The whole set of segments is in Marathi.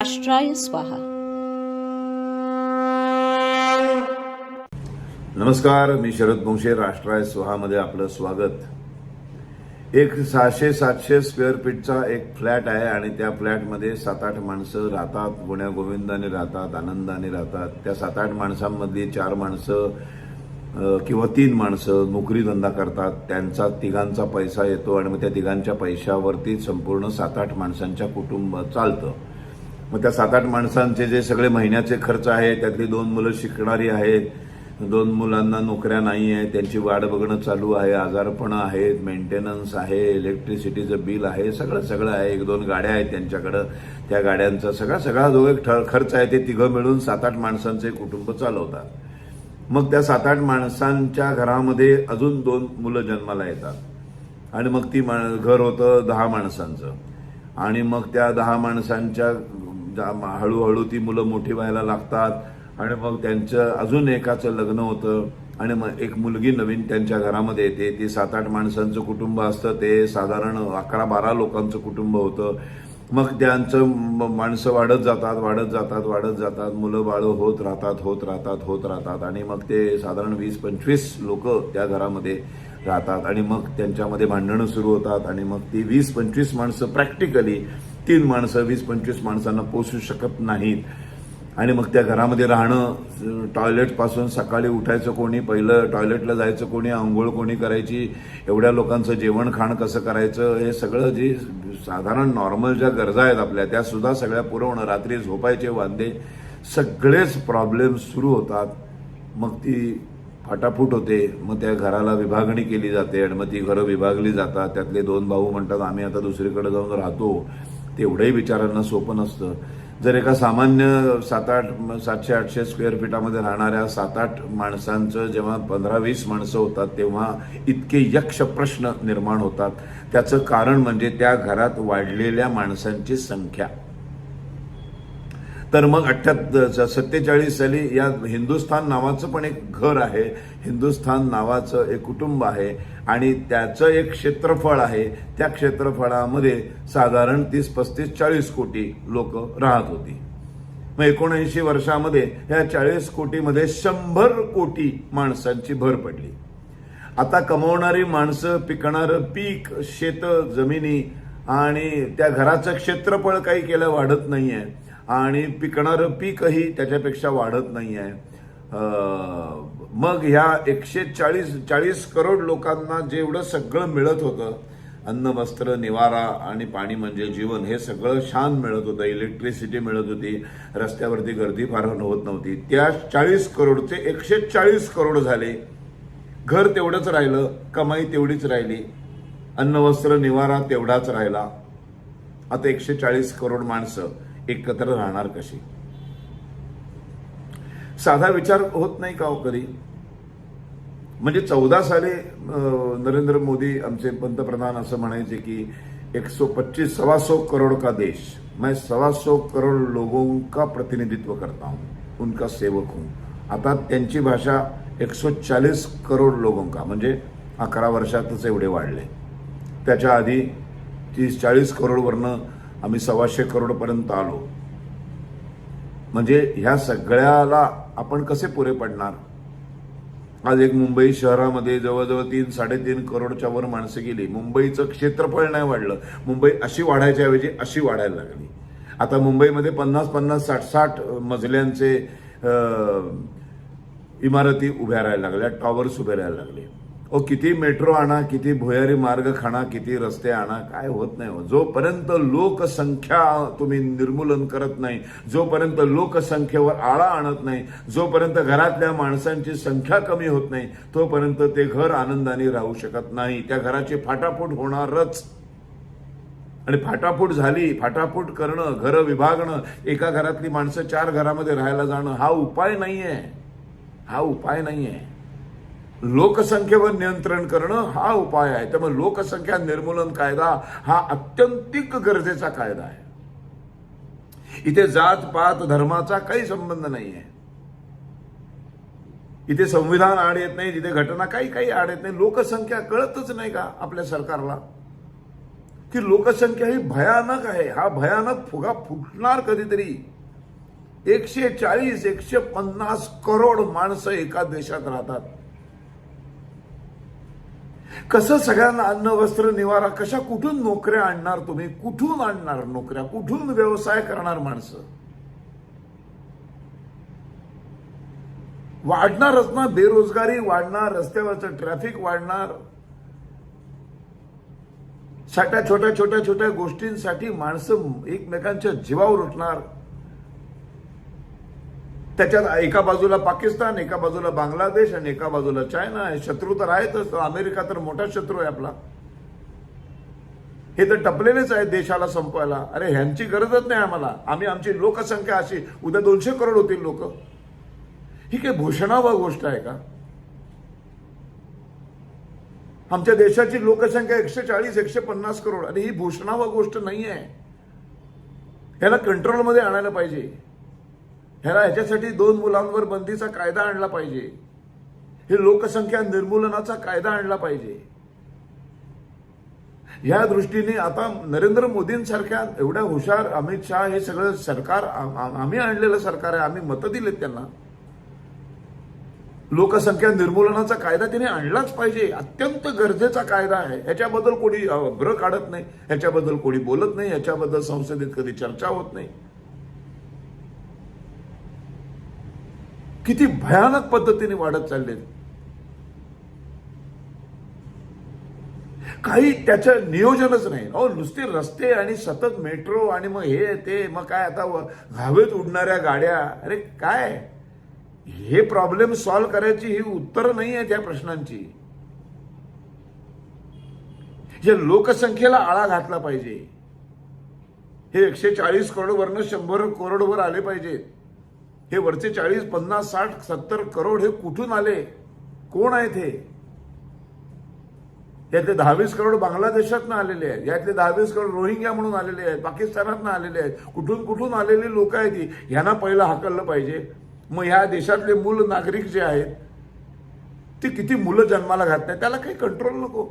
राष्ट्राय स्वाहा. नमस्कार, मी शरद बोंक्षे. राष्ट्राय स्वाहामध्ये आपलं स्वागत. एक 600-700 स्क्वेअर फीटचा एक फ्लॅट आहे आणि त्या फ्लॅटमध्ये 7-8 माणसं राहतात. गुण्या गोविंदाने राहतात, आनंदाने राहतात. त्या 7-8 माणसांमधली 4 माणसं किंवा 3 माणसं नोकरी धंदा करतात. त्यांचा तिघांचा पैसा येतो आणि मग त्या तिघांच्या पैशावरती संपूर्ण 7-8 माणसांच्या कुटुंब चालतं. मग त्या 7-8 माणसांचे जे सगळे महिन्याचे खर्च आहे, त्यातली 2 मुलं शिकणारी आहेत, 2 मुलांना नोकऱ्या नाही आहे, त्यांची वाट बघणं चालू आहे, आजारपणं आहेत, मेंटेनन्स आहे, इलेक्ट्रिसिटीचं बिल आहे, सगळं आहे. 1-2 गाड्या आहेत त्यांच्याकडं. त्या गाड्यांचा सगळा जो एक खर्च आहे ते तिघं मिळून 7-8 माणसांचे कुटुंब चालवतात. मग त्या 7-8 माणसांच्या घरामध्ये अजून 2 मुलं जन्माला येतात आणि मग घर होतं 10 माणसांचं. आणि मग त्या 10 माणसांच्या हळूहळू ती मुलं मोठी व्हायला लागतात आणि मग त्यांचं अजून एकाचं लग्न होतं आणि मग एक मुलगी नवीन त्यांच्या घरामध्ये येते. ती 7-8 माणसांचं कुटुंब असतं, ते साधारण 11-12 लोकांचं कुटुंब होतं. मग त्यांचं माणसं वाढत जातात, मुलं बाळं होत राहतात आणि मग ते साधारण 20-25 लोक त्या घरामध्ये राहतात आणि मग त्यांच्यामध्ये भांडणं सुरू होतात आणि मग ती 20-25 माणसं प्रॅक्टिकली 3 माणसं 20-25 माणसांना पोसू शकत नाहीत. आणि मग त्या घरामध्ये राहणं, टॉयलेटपासून सकाळी उठायचं कोणी, पहिलं टॉयलेटला जायचं कोणी, आंघोळ कोणी करायची, एवढ्या लोकांचं जेवण खाणं कसं करायचं, हे सगळं जे साधारण नॉर्मल ज्या गरजा आहेत आपल्या, त्या सुद्धा सगळ्या पुरवणं, रात्री झोपायचे वांदे, सगळेच प्रॉब्लेम सुरू होतात. मग ती फाटाफूट होते. मग त्या घराला विभागणी केली जाते आणि मग ती घरं विभागली जातात. त्यातले 2 भाऊ म्हणतात आम्ही आता दुसरीकडे जाऊन राहतो. तेवढंही विचारांना सोपं नसतं. जर एका सामान्य 700-800 स्क्वेअर फीटामध्ये राहणाऱ्या 7-8 माणसांचं जेव्हा 15-20 माणसं होतात तेव्हा इतके यक्ष प्रश्न निर्माण होतात. त्याचं कारण म्हणजे त्या घरात वाढलेल्या माणसांची संख्या. तर मग 47 साली या हिंदुस्थान नावाचं पण एक घर आहे, हिंदुस्थान नावाचं एक कुटुंब आहे आणि त्याचं एक क्षेत्रफळ आहे. त्या क्षेत्रफळामध्ये साधारण 30-35-40 कोटी लोक राहत होती. मग 79 वर्षामध्ये ह्या 40 कोटीमध्ये 100 कोटी माणसांची भर पडली. आता कमवणारी माणसं, पिकणारं पीक, शेत जमिनी आणि त्या घराचं क्षेत्रफळ काही केलं वाढत नाहीये आणि पिकणारं पीकही त्याच्यापेक्षा वाढत नाही आहे. मग ह्या 140 करोड लोकांना जेवढं सगळं मिळत होतं, अन्न, वस्त्र, निवारा आणि पाणी म्हणजे जीवन, हे सगळं छान मिळत होतं, इलेक्ट्रिसिटी मिळत होती, रस्त्यावरती गर्दी फार होत नव्हती. त्या 40 करोडचे 140 करोड झाले. घर तेवढंच राहिलं, कमाई तेवढीच राहिली, अन्न, वस्त्र, निवारा तेवढाच राहिला. आता 140 करोड माणसं एकत्र राहणार कशी? साधा विचार होत नाही का हो कधी? म्हणजे 14 साली नरेंद्र मोदी आमचे पंतप्रधान असं म्हणायचे की 125-125 करोड का देश, मैं 125 करोड लोगों का प्रतिनिधित्व करता हूं, उनका सेवक हूं. आता त्यांची भाषा 140 करोड लोगों का, म्हणजे 11 वर्षातच एवढे वाढले. त्याच्या आधी 30-40 करोडवरनं आम्ही 125 करोडपर्यंत आलो. म्हणजे ह्या सगळ्याला आपण कसे पुरे पडणार? आज एक मुंबई शहरामध्ये जवळजवळ 3-3.5 करोडच्या वर माणसं गेली. मुंबईचं क्षेत्रफळ नाही वाढलं, मुंबई अशी वाढायच्या ऐवजी अशी वाढायला लागली. आता मुंबईमध्ये 50-50, 60-60 मजल्यांचे इमारती उभ्या राहायला लागल्या, टॉवर्स उभे राहायला लागले. किती मेट्रो आणा, किती भुयारी मार्ग खाणा, किती रस्ते आणा, काय होत नाही. जोपर्यंत लोकसंख्या तुम्ही निर्मूलन करत नाही, जोपर्यंत लोकसंख्येवर आळा आणत नाही, जोपर्यंत घरातल्या माणसांची संख्या कमी होत नाही, तोपर्यंत ते घर आनंदाने राहू शकत नाही. त्या घराची फाटाफूट होणारच. आणि फाटाफूट झाली, फाटाफूट करणं, घरं विभागणं, एका घरातली माणसं 4 घरामध्ये राहायला जाणं, हा उपाय नाहीये. लोकसंख्येवर नियंत्रण करणं हा उपाय आहे. त्यामुळे लोकसंख्या निर्मूलन कायदा हा अत्यंतिक गरजेचा कायदा आहे. इथे जात पात धर्माचा काही संबंध नाहीये. इथे संविधान आड येत नाही, तिथे घटना काही आड येत नाही. लोकसंख्या कळतच नाही का आपल्या सरकारला? की लोकसंख्या ही भयानक आहे. हा भयानक फुगा फुटणार कधीतरी. 140-150 करोड माणसं एका देशात राहतात. कसं सगळ्यांना अन्न वस्त्र निवारा, कुठून नोकऱ्या आणणार तुम्ही? कुठून आणणार नोकऱ्या? कुठून व्यवसाय करणार माणसं? वाढणारच ना, बेरोजगारी वाढणार, रस्त्यावरचं ट्रॅफिक वाढणार. छोट्या गोष्टींसाठी माणसं एकमेकांच्या जीवावर उठणार. त्याच्यात एका बाजूला पाकिस्तान, एका बाजूला बांगलादेश आणि एका बाजूला चायना आहे. शत्रू तर आहेतच. अमेरिका तर मोठा शत्रू आहे आपला. हे तर टपलेलेच आहे देशाला संपवायला. अरे ह्यांची गरजच नाही आम्हाला. आमची लोकसंख्या अशी, उद्या 200 करोड होतील लोक. ही काही भूषणावह गोष्ट आहे का? आमच्या देशाची लोकसंख्या 140-150 करोड. आणि ही भूषणावह गोष्ट नाही आहे. ह्याला कंट्रोलमध्ये आणायला पाहिजे. ह्याच्यासाठी 2 मुलांवर बंदीचा कायदा आणला पाहिजे. हे लोकसंख्या निर्मूलनाचा कायदा आणला पाहिजे. या दृष्टीने आता नरेंद्र मोदींसारख्या एवढ्या हुशार अमित शहा, हे सगळं सरकार आम्ही आणलेलं सरकार आहे. आम्ही मतं दिलेत त्यांना. लोकसंख्या निर्मूलनाचा कायदा त्याने आणलाच पाहिजे. अत्यंत गरजेचा कायदा आहे. ह्याच्याबद्दल कोणी ब्र काढत नाही, ह्याच्याबद्दल कोणी बोलत नाही, ह्याच्याबद्दल संसदेत कधी चर्चा होत नाही. किती भयानक पद्धतीने वाढत चालले. काही त्याचं नियोजनच नाही. नुसते रस्ते आणि सतत मेट्रो आणि मग हे ते, मग काय आता हवेत उडणाऱ्या गाड्या. अरे काय हे प्रॉब्लेम सॉल्व्ह करायची ही उत्तर नाही आहे त्या प्रश्नांची. या लोकसंख्येला आळा घातला पाहिजे. हे 140 करोडवरनं 100 करोडवर आले पाहिजेत. हे वरचे 40, 50, 60, 70 करोड हे कुठून आले? कोण आहेत हे? यातले 10-20 करोड बांगलादेशातनं आलेले आहेत. यातले 10-20 करोड रोहिंग्या म्हणून आलेले आहेत, पाकिस्तानातनं आलेले आहेत. कुठून आलेली लोक आहेत ही. ह्यांना पहिलं हाकललं पाहिजे. मग ह्या देशातले मूल नागरिक जे आहेत ते किती मुलं जन्माला घालत नाही, त्याला काही कंट्रोल नको.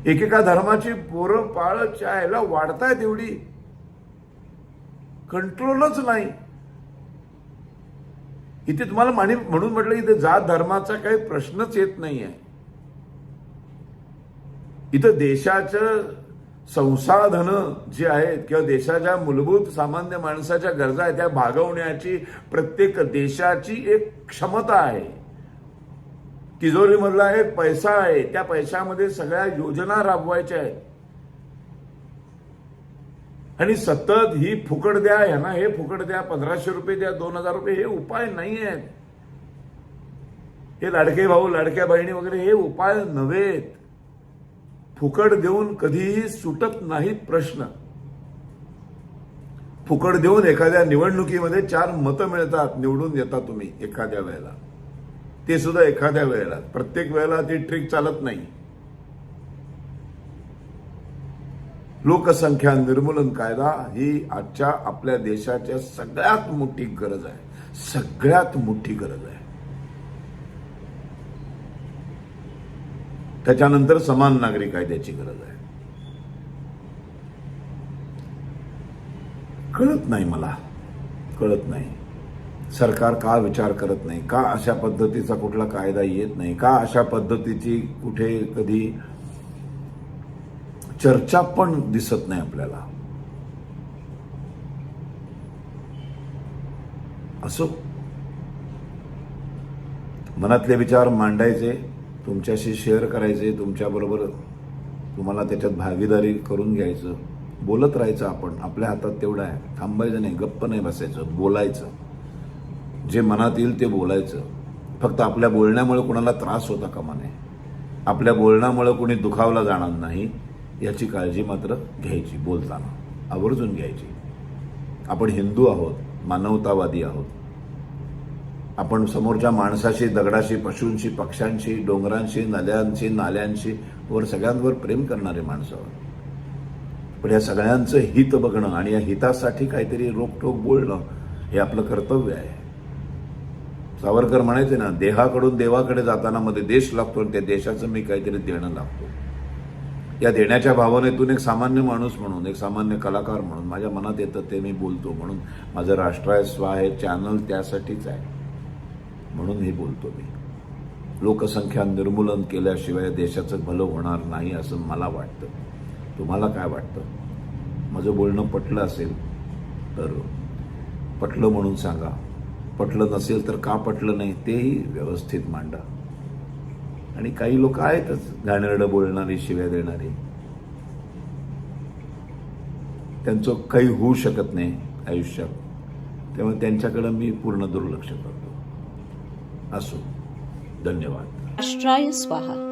एकेका धर्माची पोरं पाळ चायला वाढतायत, एवढी कंट्रोलच नाही. इथे तुम्हाला म्हणून म्हटलं इथे जात धर्माचा काही प्रश्नच येत नाहीये. इथं देशाचं संसाधन जे आहेत किंवा देशाच्या मूलभूत सामान्य माणसाच्या गरजा आहेत त्या भागवण्याची प्रत्येक देशाची एक क्षमता आहे. तिजोरीमधला एक पैसा आहे, त्या पैशामध्ये सगळ्या योजना राबवायच्या आहेत. आणि सतत ही फुकट द्या, ह्यांना हे फुकट द्या, 1500 रुपये द्या, 2000 रुपये, हे उपाय नाही आहेत. हे लाडके भाऊ लाडक्या बहिणी वगैरे हे उपाय नव्हेत. फुकट देऊन कधीही सुटत नाहीत प्रश्न. फुकट देऊन एखाद्या निवडणुकीमध्ये 4 मतं मिळतात, निवडून येता तुम्ही एखाद्या वेळेला. ते सुद्धा एखाद्या वेळेला, प्रत्येक वेळेला ती ट्रिक चालत नाही. लोकसंख्या निर्मूलन कायदा ही आजच्या आपल्या देशाच्या सगळ्यात मोठी गरज आहे. सगळ्यात मोठी गरज आहे. त्याच्यानंतर समान नागरी कायद्याची गरज आहे. कळत नाही मला, कळत नाही सरकार का विचार करत नाही, का अशा पद्धतीचा कुठला कायदा येत नाही, का अशा पद्धतीची कुठे कधी चर्चा पण दिसत नाही आपल्याला. असो, मनातले विचार मांडायचे, तुमच्याशी शेअर करायचे, तुमच्याबरोबर तुम्हाला त्याच्यात भागीदारी करून घ्यायचं, बोलत राहायचं. आपण आपल्या हातात तेवढं आहे. थांबायचं नाही, गप्प नाही बसायचं, बोलायचं. जे मनात येईल ते बोलायचं. फक्त आपल्या बोलण्यामुळे कोणाला त्रास होता कामा नये. आपल्या बोलण्यामुळे कोणी दुखावला जाणार नाही याची काळजी मात्र घ्यायची. बोलताना आवर्जून घ्यायची. आपण हिंदू आहोत, मानवतावादी आहोत. आपण समोरच्या माणसाशी, दगडाशी, पशूंशी, पक्ष्यांशी, डोंगरांशी, नद्यांशी, नाल्यांशी वर सगळ्यांवर प्रेम करणारे माणसं आहोत. पण या सगळ्यांचं हित बघणं आणि या हितासाठी काहीतरी रोकटोक बोलणं हे आपलं कर्तव्य आहे. सावरकर म्हणायचे ना, देहाकडून देवाकडे जाताना मध्ये देश लागतो आणि त्या देशाचं मी काहीतरी देणं लागतो. या देण्याच्या भावनेतून एक सामान्य माणूस म्हणून, एक सामान्य कलाकार म्हणून माझ्या मनात येतं ते मी बोलतो. म्हणून माझं राष्ट्राय स्वा हे चॅनल त्यासाठीच आहे, म्हणून हे बोलतो मी. लोकसंख्या निर्मूलन केल्याशिवाय देशाचं भलं होणार नाही असं मला वाटतं. तुम्हाला काय वाटतं? माझं बोलणं पटलं असेल तर पटलं म्हणून सांगा, पटलं नसेल तर का पटलं नाही तेही व्यवस्थित मांडा. आणि काही लोक आहेतच घाणेरडं बोलणारी, शिव्या देणारी, त्यांचं काही होऊ शकत नाही आयुष्यात, तेव्हा त्यांच्याकडे मी पूर्ण दुर्लक्ष करतो. असो, धन्यवाद. राष्ट्राय स्वाहा.